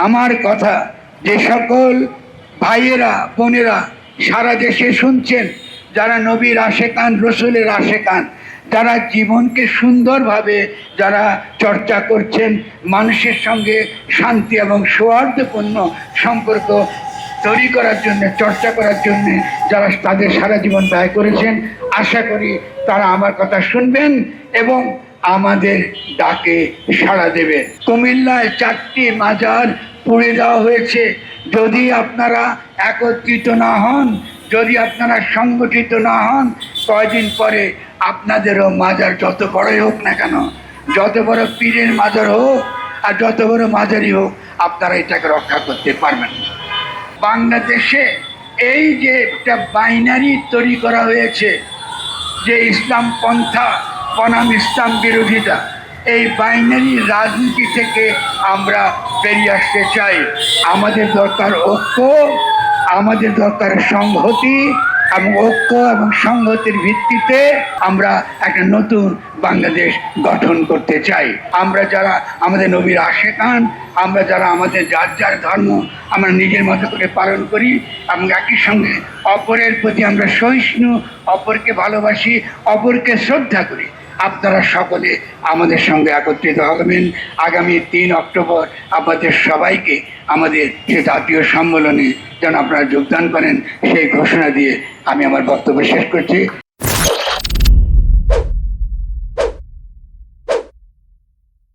আমার কথা যে সকল ভাইয়েরা বোনেরা সারা দেশে শুনছেন, যারা নবীর আশেকান, রসুলের আশেকান, যারা জীবনকে সুন্দরভাবে যারা চর্চা করছেন, মানুষের সঙ্গে শান্তি এবং সৌহার্দ্যপূর্ণ সম্পর্ক তৈরি করার জন্য, চর্চা করার জন্য যারা তাদের সারা জীবন ব্যয় করেছেন, আশা করি তারা আমার কথা শুনবেন এবং আমাদের ডাকে সাড়া দেবে। কুমিল্লায় 4টি মাজার পুড়ে দেওয়া হয়েছে। যদি আপনারা একত্রিত না হন, যদি আপনারা সংগঠিত না হন, কয়দিন পরে আপনাদেরও মাজার যত বড়ই হোক না কেন, যত বড় পীরের মাজার হোক আর যত বড় মাজারই হোক, আপনারা এটাকে রক্ষা করতে পারবেন না। বাংলাদেশে এই যে একটা বাইনারি তৈরি করা হয়েছে, যে ইসলাম পন্থা বনাম ইসলাম বিরোধিতা, এই বাইনারি রাজনীতি থেকে আমরা বেরিয়ে আসতে চাই। আমাদের দরকার ঐক্য, আমাদের দরকার সংহতি, এবং ঐক্য এবং সংহতির ভিত্তিতে আমরা একটা নতুন বাংলাদেশ গঠন করতে চাই। আমরা যারা আমাদের নবীর আশেকান, আমরা যারা আমাদের যার যার ধর্ম আমরা নিজের মতো করে পালন করি এবং একই সঙ্গে অপরের প্রতি আমরা সহিষ্ণু, অপরকে ভালোবাসি, অপরকে শ্রদ্ধা করি, আপনারা সকলে আমাদের সঙ্গে একত্রিত হবেন। আগামী 3 অক্টোবর আপনাদের সবাইকে আমাদের যে জাতীয় সম্মেলনে যেন আপনারা যোগদান করেন, সেই ঘোষণা দিয়ে আমি আমার বক্তব্য শেষ করছি।